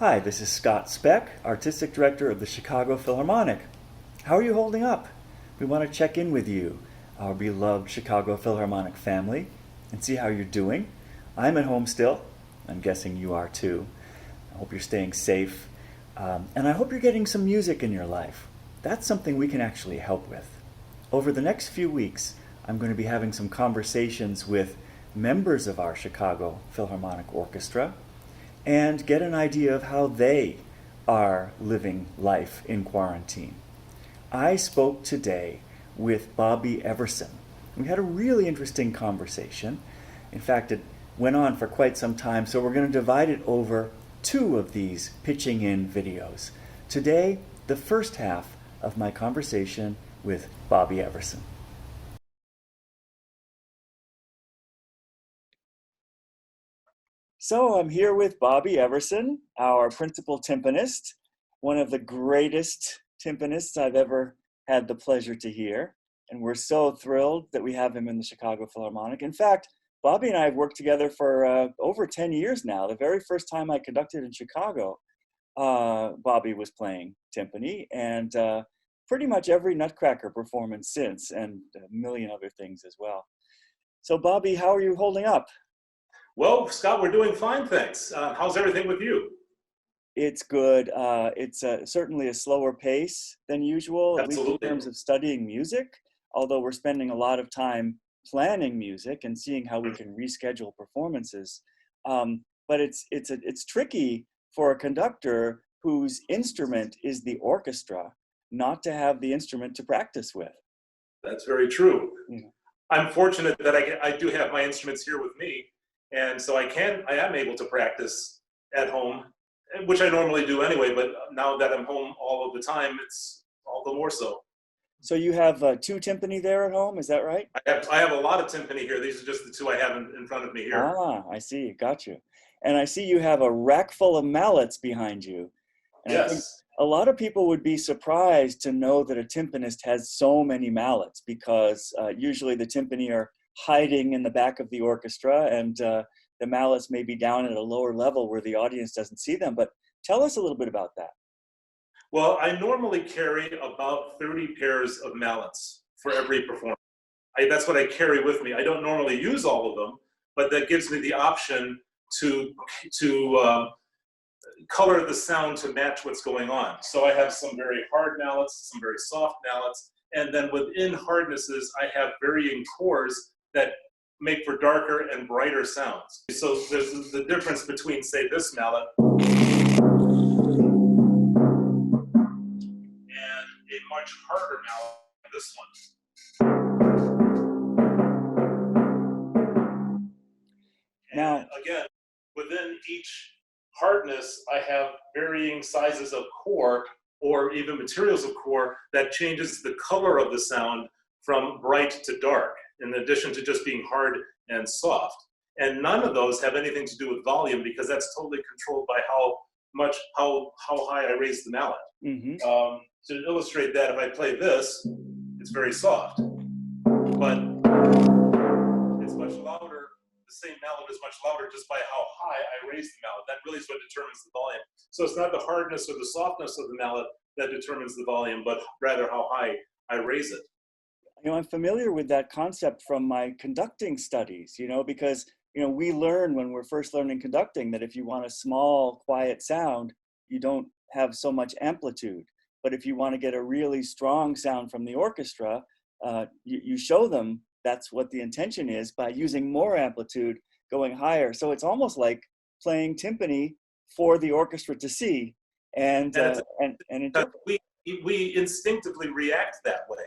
Hi, this is Scott Speck, Artistic Director of the Chicago Philharmonic. How are you holding up? We want to check in with you, our beloved Chicago Philharmonic family, and see how you're doing. I'm at home still. I'm guessing you are too. I hope you're staying safe. And I hope you're getting some music in your life. That's something we can actually help with. Over the next few weeks, I'm going to be having some conversations with members of our Chicago Philharmonic Orchestra and get an idea of how they are living life in quarantine. I spoke today with Bobby Everson. We had a really interesting conversation. In fact, it went on for quite some time, so we're going to divide it over two of these pitching in videos. Today, the first half of my conversation with Bobby Everson. So I'm here with Bobby Everson, our principal timpanist, one of the greatest timpanists I've ever had the pleasure to hear. And we're so thrilled that we have him in the Chicago Philharmonic. In fact, Bobby and I have worked together for over 10 years now. The very first time I conducted in Chicago, Bobby was playing timpani, and pretty much every Nutcracker performance since, and a million other things as well. So Bobby, how are you holding up? Well, Scott, we're doing fine, thanks. How's everything with you? It's good. It's certainly a slower pace than usual, at least in Absolutely. terms of studying music, although we're spending a lot of time planning music and seeing how we can reschedule performances. But it's tricky for a conductor whose instrument is the orchestra not to have the instrument to practice with. That's very true. You I'm fortunate that I do have my instruments here with me, and so I am able to practice at home, which I normally do anyway, but now that I'm home all of the time, it's all the more so. So you have two timpani there at home, is that right? I have a lot of timpani here. These are just the two I have in front of me here. Ah, I see. Got you. And I see you have a rack full of mallets behind you. And I think Yes. a lot of people would be surprised to know that a timpanist has so many mallets because usually the timpani are hiding in the back of the orchestra, and the mallets may be down at a lower level where the audience doesn't see them. But tell us a little bit about that. Well, I normally carry about 30 pairs of mallets for every performance. That's what I carry with me. I don't normally use all of them, but that gives me the option to color the sound to match what's going on. So I have some very hard mallets, some very soft mallets, and then within hardnesses, I have varying cores that make for darker and brighter sounds. So there's the difference between, say, this mallet and a much harder mallet, this one. Now, And again, within each hardness, I have varying sizes of core or even materials of core that changes the color of the sound from bright to dark, in addition to just being hard and soft. And none of those have anything to do with volume because that's totally controlled by how high I raise the mallet. To illustrate that, if I play this, it's very soft, but it's much louder. The same mallet is much louder just by how high I raise the mallet. That really is what determines the volume. So it's not the hardness or the softness of the mallet that determines the volume, but rather how high I raise it. I'm familiar with that concept from my conducting studies, because, we learn when we're first learning conducting that if you want a small, quiet sound, you don't have so much amplitude. But if you want to get a really strong sound from the orchestra, you show them that's what the intention is by using more amplitude, going higher. So it's almost like playing timpani for the orchestra to see and interpret. We instinctively react that way.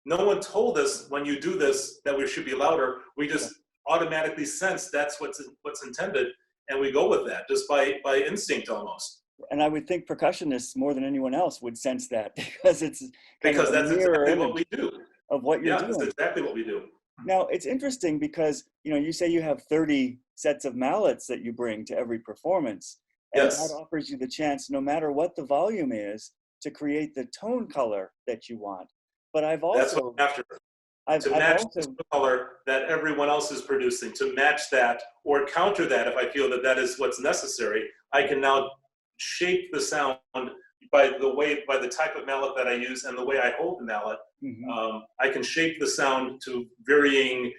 No one told us when you do this that we should be louder. We just automatically sense that's what's intended, and we go with that just by instinct almost. And I would think percussionists more than anyone else would sense that because it's kind of a That's mirror exactly what image we do. of what you're Yeah, doing. that's exactly what we do. Now, it's interesting because, you say you have 30 sets of mallets that you bring to every performance. And Yes. that offers you the chance, no matter what the volume is, to create the tone color that you want. But I've That's also, what I'm after. I've To match also, the color that everyone else is producing, to match that or counter that if I feel that is what's necessary, I can now shape the sound by the type of mallet that I use and the way I hold the mallet. I can shape the sound to vary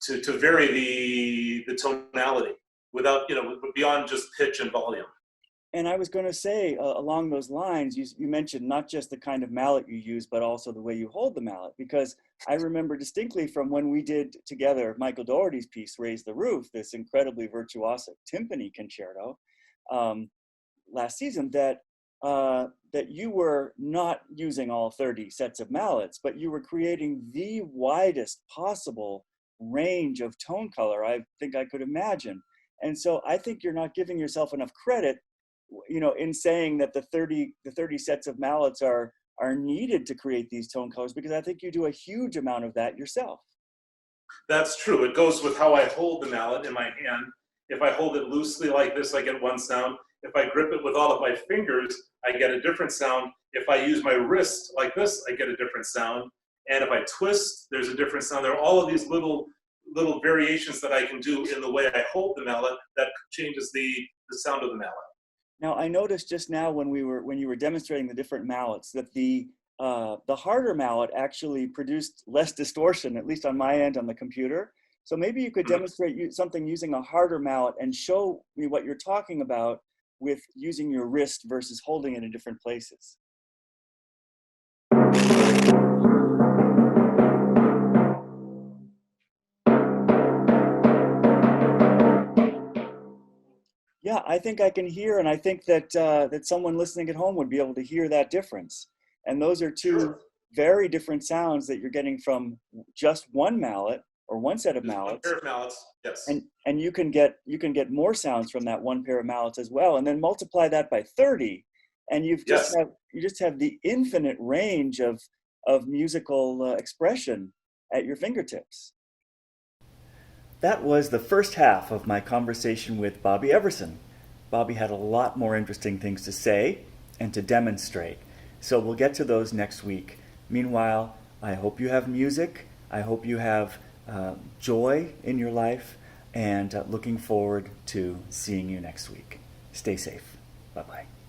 the tonality without, beyond just pitch and volume. And I was going to say, along those lines, you mentioned not just the kind of mallet you use, but also the way you hold the mallet. Because I remember distinctly from when we did together Michael Dougherty's piece, Raise the Roof, this incredibly virtuosic timpani concerto last season, that you were not using all 30 sets of mallets, but you were creating the widest possible range of tone color I think I could imagine. And so I think you're not giving yourself enough credit, in saying that the 30 sets of mallets are needed to create these tone colors, because I think you do a huge amount of that yourself. That's true. It goes with how I hold the mallet in my hand. If I hold it loosely like this, I get one sound. If I grip it with all of my fingers, I get a different sound. If I use my wrist like this, I get a different sound. And if I twist, there's a different sound. There are all of these little variations that I can do in the way I hold the mallet that changes the sound of the mallet. Now, I noticed just now when you were demonstrating the different mallets that the harder mallet actually produced less distortion, at least on my end on the computer. So maybe you could demonstrate something using a harder mallet and show me what you're talking about with using your wrist versus holding it in different places. Yeah, I think I can hear, and I think that that someone listening at home would be able to hear that difference. And those are two very different sounds that you're getting from just one mallet or one set of mallets. One pair of mallets, yes. And you can get more sounds from that one pair of mallets as well, and then multiply that by 30, and you just have the infinite range of musical expression at your fingertips. That was the first half of my conversation with Bobby Everson. Bobby had a lot more interesting things to say and to demonstrate, so we'll get to those next week. Meanwhile, I hope you have music, I hope you have joy in your life, and looking forward to seeing you next week. Stay safe. Bye-bye.